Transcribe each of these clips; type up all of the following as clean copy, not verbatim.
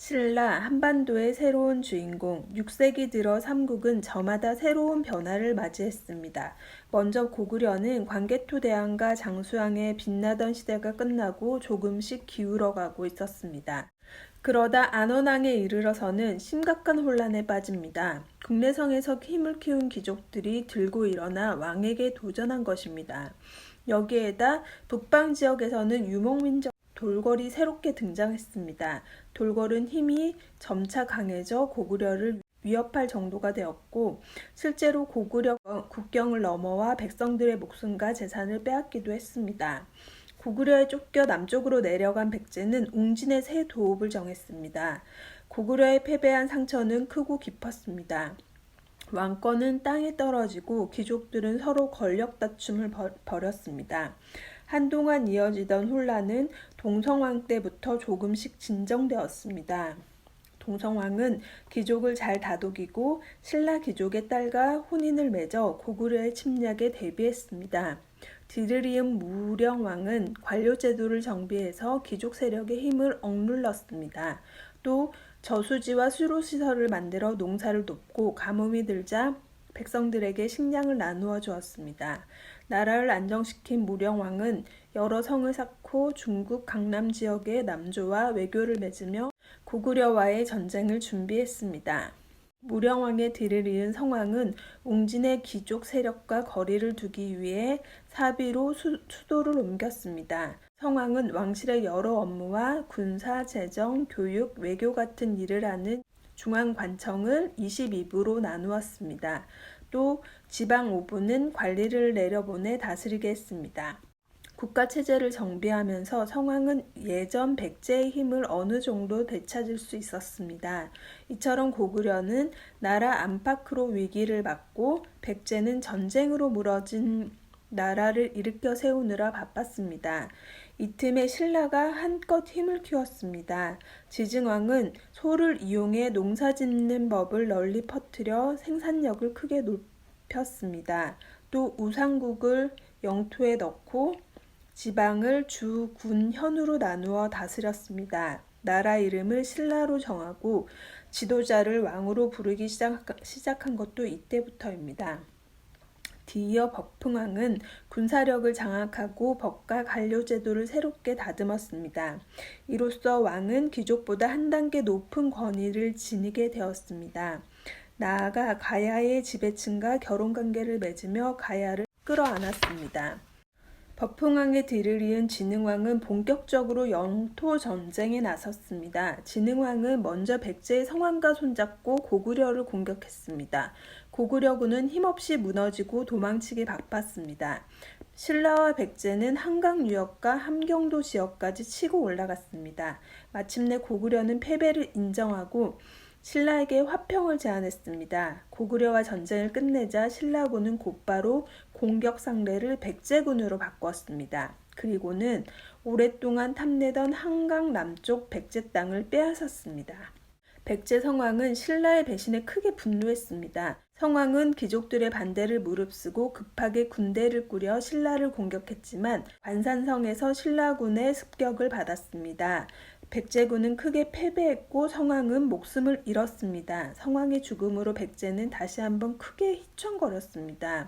신라 한반도의 새로운 주인공 6세기 들어 삼국은 저마다 새로운 변화를 맞이했습니다. 먼저 고구려는 광개토대왕과 장수왕의 빛나던 시대가 끝나고 조금씩 기울어가고 있었습니다. 그러다 안원왕에 이르러서는 심각한 혼란에 빠집니다. 국내성에서 힘을 키운 귀족들이 들고 일어나 왕에게 도전한 것입니다. 여기에다 북방 지역에서는 유목민족 돌궐이 새롭게 등장했습니다. 돌궐은 힘이 점차 강해져 고구려를 위협할 정도가 되었고 실제로 고구려가 국경을 넘어와 백성들의 목숨과 재산을 빼앗기도 했습니다. 고구려에 쫓겨 남쪽으로 내려간 백제는 웅진의 새 도읍을 정했습니다. 고구려에 패배한 상처는 크고 깊었습니다. 왕권은 땅에 떨어지고 귀족들은 서로 권력 다툼을 벌였습니다. 한동안 이어지던 혼란은 동성왕 때부터 조금씩 진정되었습니다. 동성왕은 귀족을 잘 다독이고 신라 귀족의 딸과 혼인을 맺어 고구려의 침략에 대비했습니다. 디르리움 무령왕은 관료제도를 정비해서 귀족 세력의 힘을 억눌렀습니다. 또 저수지와 수로시설을 만들어 농사를 돕고 가뭄이 들자 백성들에게 식량을 나누어 주었습니다. 나라를 안정시킨 무령왕은 여러 성을 쌓고 중국 강남 지역의 남조와 외교를 맺으며 고구려와의 전쟁을 준비했습니다. 무령왕의 뒤를 이은 성왕은 웅진의 귀족 세력과 거리를 두기 위해 사비로 수도를 옮겼습니다. 성왕은 왕실의 여러 업무와 군사, 재정, 교육, 외교 같은 일을 하는 중앙관청을 22부로 나누었습니다. 또 지방 5부는 관리를 내려보내 다스리게 했습니다. 국가체제를 정비하면서 성왕은 예전 백제의 힘을 어느 정도 되찾을 수 있었습니다. 이처럼 고구려는 나라 안팎으로 위기를 맞고 백제는 전쟁으로 무너진 나라를 일으켜 세우느라 바빴습니다. 이 틈에 신라가 한껏 힘을 키웠습니다. 지증왕은 소를 이용해 농사 짓는 법을 널리 퍼뜨려 생산력을 크게 높였습니다. 또 우상국을 영토에 넣고 지방을 주, 군, 현으로 나누어 다스렸습니다. 나라 이름을 신라로 정하고 지도자를 왕으로 부르기 시작한 것도 이때부터입니다. 뒤이어 법흥왕은 군사력을 장악하고 법과 관료제도를 새롭게 다듬었습니다. 이로써 왕은 귀족보다 한 단계 높은 권위를 지니게 되었습니다. 나아가 가야의 지배층과 결혼관계를 맺으며 가야를 끌어안았습니다. 법흥왕의 뒤를 이은 진흥왕은 본격적으로 영토 전쟁에 나섰습니다. 진흥왕은 먼저 백제의 성왕과 손잡고 고구려를 공격했습니다. 고구려군은 힘없이 무너지고 도망치기 바빴습니다. 신라와 백제는 한강 유역과 함경도 지역까지 치고 올라갔습니다. 마침내 고구려는 패배를 인정하고 신라에게 화평을 제안했습니다. 고구려와 전쟁을 끝내자 신라군은 곧바로 공격 상대를 백제군으로 바꿨습니다. 그리고는 오랫동안 탐내던 한강 남쪽 백제 땅을 빼앗았습니다. 백제 성왕은 신라의 배신에 크게 분노했습니다. 성왕은 귀족들의 반대를 무릅쓰고 급하게 군대를 꾸려 신라를 공격했지만 관산성에서 신라군의 습격을 받았습니다. 백제군은 크게 패배했고 성왕은 목숨을 잃었습니다. 성왕의 죽음으로 백제는 다시 한번 크게 휘청거렸습니다.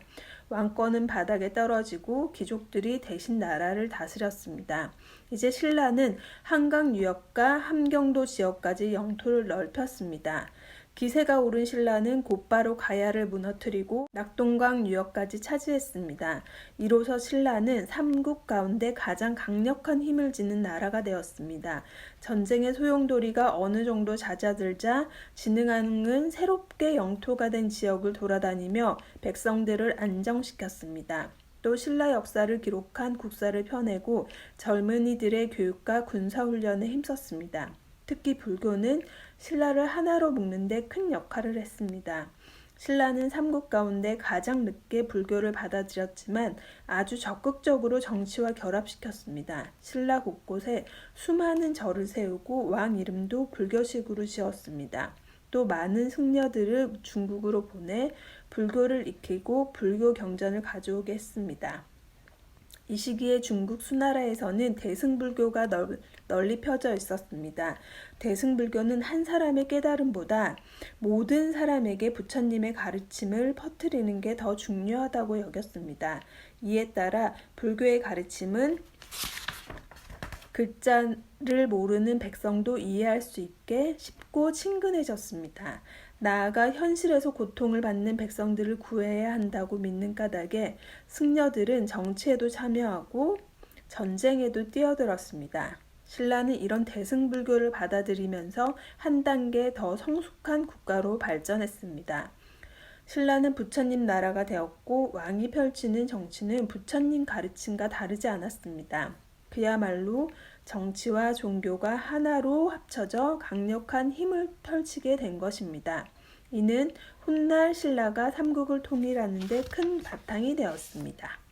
왕권은 바닥에 떨어지고 귀족들이 대신 나라를 다스렸습니다. 이제 신라는 한강 유역과 함경도 지역까지 영토를 넓혔습니다. 기세가 오른 신라는 곧바로 가야를 무너뜨리고 낙동강 유역까지 차지했습니다. 이로써 신라는 삼국 가운데 가장 강력한 힘을 지닌 나라가 되었습니다. 전쟁의 소용돌이가 어느 정도 잦아들자 진흥왕은 새롭게 영토가 된 지역을 돌아다니며 백성들을 안정시켰습니다. 또 신라 역사를 기록한 국사를 펴내고 젊은이들의 교육과 군사훈련에 힘썼습니다. 특히 불교는 신라를 하나로 묶는 데 큰 역할을 했습니다. 신라는 삼국 가운데 가장 늦게 불교를 받아들였지만 아주 적극적으로 정치와 결합시켰습니다. 신라 곳곳에 수많은 절을 세우고 왕 이름도 불교식으로 지었습니다. 또 많은 승려들을 중국으로 보내 불교를 익히고 불교 경전을 가져오게 했습니다. 이 시기에 중국 수나라에서는 대승불교가 널리 펴져 있었습니다. 대승불교는 한 사람의 깨달음보다 모든 사람에게 부처님의 가르침을 퍼뜨리는 게 더 중요하다고 여겼습니다. 이에 따라 불교의 가르침은 글자를 모르는 백성도 이해할 수 있게 쉽고 친근해졌습니다. 나아가 현실에서 고통을 받는 백성들을 구해야 한다고 믿는 까닭에 승려들은 정치에도 참여하고 전쟁에도 뛰어들었습니다. 신라는 이런 대승불교를 받아들이면서 한 단계 더 성숙한 국가로 발전했습니다. 신라는 부처님 나라가 되었고 왕이 펼치는 정치는 부처님 가르침과 다르지 않았습니다. 그야말로 정치와 종교가 하나로 합쳐져 강력한 힘을 펼치게 된 것입니다. 이는 훗날 신라가 삼국을 통일하는 데 큰 바탕이 되었습니다.